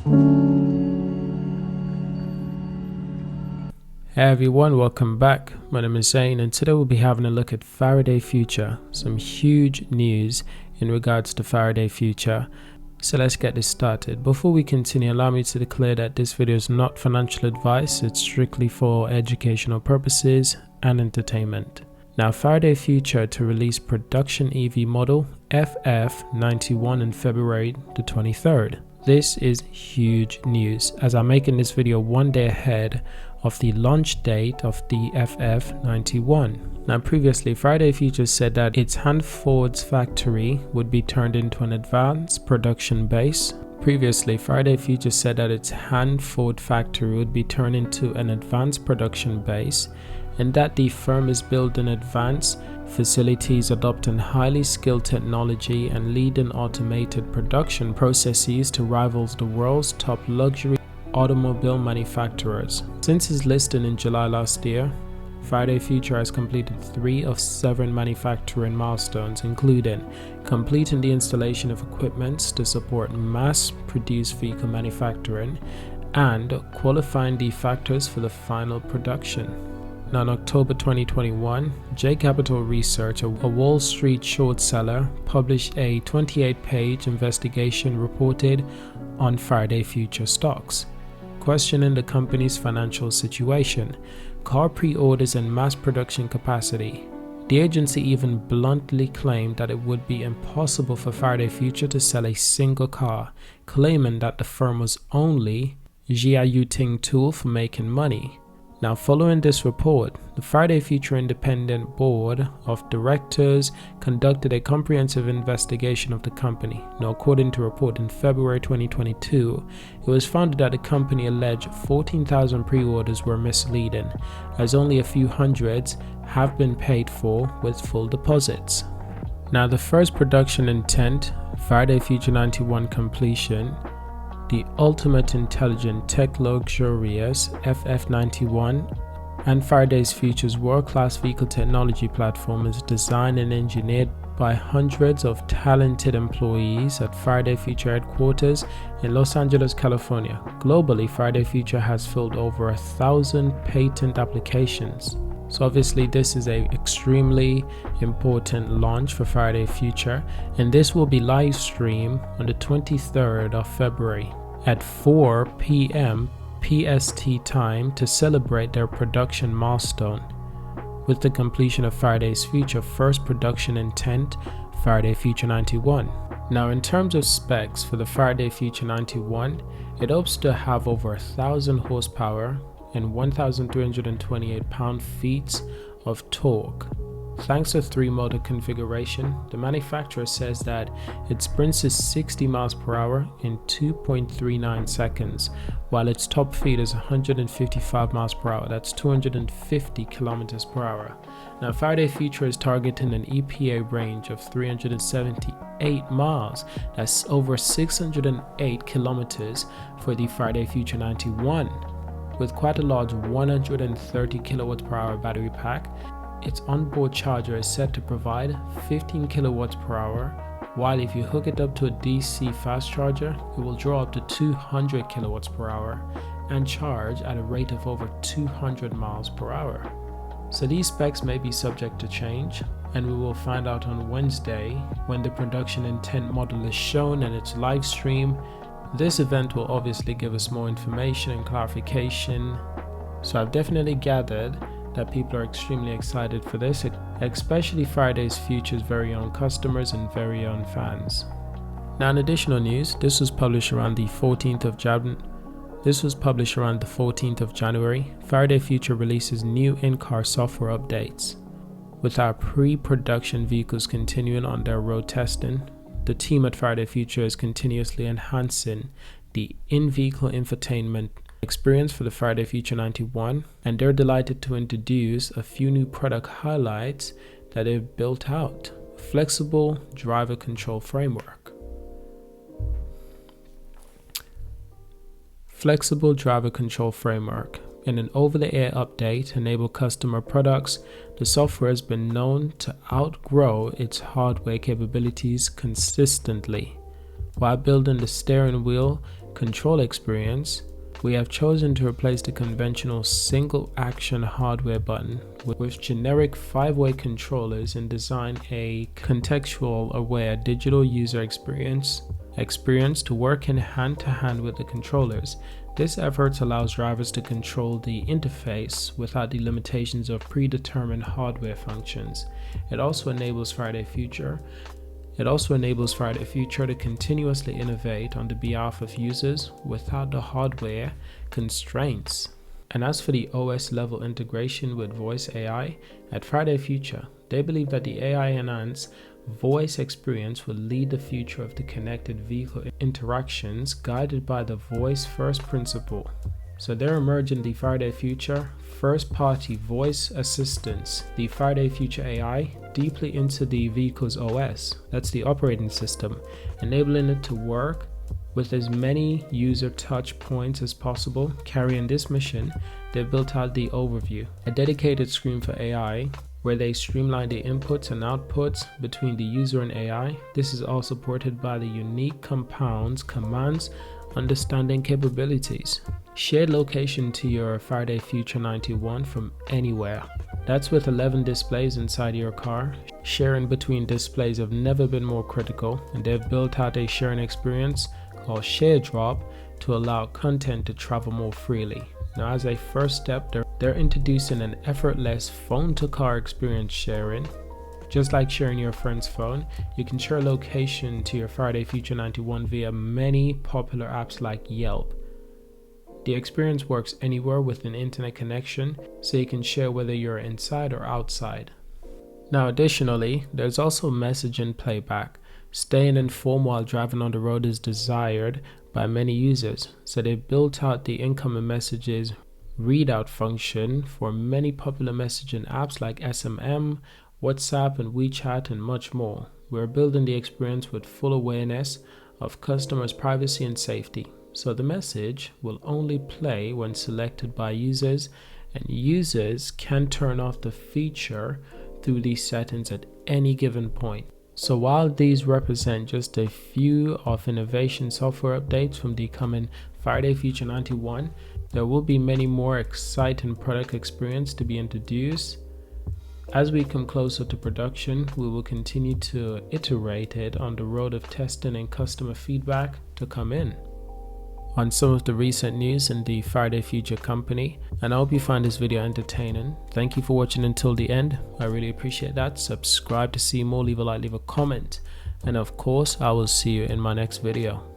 Hey everyone, welcome back. My name is Zane and today we'll be having a look at Faraday Future. Some huge news in regards to Faraday Future. So let's get this started. Before we continue, allow me to declare that this video is not financial advice. It's strictly for educational purposes and entertainment. Now, Faraday Future to release production EV model FF91 in February the 23rd. This is huge news as I'm making this video one day ahead of the launch date of the FF91. Now previously, Faraday Future said that its Hanford's factory would be turned into an advanced production base. Previously, Faraday Future said that its Hanford factory would be turned into an advanced production base and that the firm is building advanced facilities adopting highly skilled technology and leading automated production processes to rival the world's top luxury automobile manufacturers. Since its listing in July last year, Faraday Future has completed 3 of 7 manufacturing milestones, including completing the installation of equipment to support mass-produced vehicle manufacturing and qualifying the factors for the final production. Now, in October 2021, J Capital Research, a Wall Street short seller, published a 28-page investigation reported on Faraday Future stocks, questioning the company's financial situation, car pre-orders and mass production capacity. The agency even bluntly claimed that it would be impossible for Faraday Future to sell a single car, claiming that the firm was only a tool for making money. Now, following this report, the Faraday Future Independent Board of Directors conducted a comprehensive investigation of the company. Now, according to a report in February 2022, it was found that the company alleged 14,000 pre-orders were misleading, as only a few hundreds have been paid for with full deposits. Now, the first production intent, Faraday Future 91 completion, the ultimate intelligent tech luxurious FF91 and Faraday Future's world-class vehicle technology platform is designed and engineered by hundreds of talented employees at Faraday Future headquarters in Los Angeles, California. Globally, Faraday Future has filed over 1,000 patent applications. So obviously this is an extremely important launch for Faraday Future, and this will be live streamed on the 23rd of February at 4 p.m. PST time to celebrate their production milestone with the completion of Faraday's Future first production intent, Faraday Future 91. Now, in terms of specs for the Faraday Future 91, it hopes to have over 1,000 horsepower and 1,328 pound-feet of torque. Thanks to 3-motor configuration, the manufacturer says that it sprints to 60 miles per hour in 2.39 seconds, while its top speed is 155 miles per hour, that's 250 kilometers per hour. Now, Faraday Future is targeting an EPA range of 378 miles, that's over 608 kilometers for the Faraday Future 91. With quite a large 130 kilowatts per hour battery pack, its onboard charger is set to provide 15 kilowatts per hour, while if you hook it up to a DC fast charger, it will draw up to 200 kilowatts per hour and charge at a rate of over 200 miles per hour. So these specs may be subject to change, and we will find out on Wednesday when the production intent model is shown and its live stream. This event will obviously give us more information and clarification. So I've definitely gathered that people are extremely excited for this, especially Faraday Future's very own customers and very own fans. Now, in additional news, this was published around the 14th of January. Faraday Future releases new in-car software updates. With our pre-production vehicles continuing on their road testing, the team at Faraday Future is continuously enhancing the in-vehicle infotainment experience for the Faraday Future 91, and they're delighted to introduce a few new product highlights that they've built out. Flexible driver control framework. Flexible driver control framework. In an over-the-air update to enable customer products, the software has been known to outgrow its hardware capabilities consistently, while building the steering wheel control experience, we have chosen to replace the conventional single action hardware button with generic 5-way controllers and design a contextual aware digital user experience to work in hand to hand with the controllers. This effort allows drivers to control the interface without the limitations of predetermined hardware functions. It also enables Faraday Future to continuously innovate on the behalf of users without the hardware constraints. And as for the OS level integration with voice AI, at Faraday Future, they believe that the AI enhanced voice experience will lead the future of the connected vehicle interactions guided by the voice first principle. So they're merging the Faraday Future first-party voice assistants, the Faraday Future AI, deeply into the vehicle's OS, that's the operating system, enabling it to work with as many user touch points as possible. Carrying this mission, they built out the overview, a dedicated screen for AI, where they streamline the inputs and outputs between the user and AI. This is all supported by the unique commands understanding capabilities. Shared location to your Faraday Future 91 from anywhere. That's with 11 displays inside your car. Sharing between displays have never been more critical, and they've built out a sharing experience called Share Drop to allow content to travel more freely. Now, as a first step, they're introducing an effortless phone-to-car experience sharing. Just like sharing your friend's phone, you can share location to your Faraday Future 91 via many popular apps like Yelp. The experience works anywhere with an internet connection, so you can share whether you're inside or outside. Now, additionally, there's also messaging playback. Staying informed while driving on the road is desired by many users, so they built out the incoming messages readout function for many popular messaging apps like SMM, WhatsApp, and WeChat, and much more. We're building the experience with full awareness of customers' privacy and safety, so the message will only play when selected by users, and users can turn off the feature through these settings at any given point. So while these represent just a few of innovation software updates from the coming Faraday Future 91, there will be many more exciting product experience to be introduced. As we come closer to production, we will continue to iterate it on the road of testing and customer feedback to come in on some of the recent news in the Faraday Future company, and I hope you find this video entertaining. Thank you for watching until the end. I really appreciate that. Subscribe to see more, leave a like, leave a comment, and of course I will see you in my next video.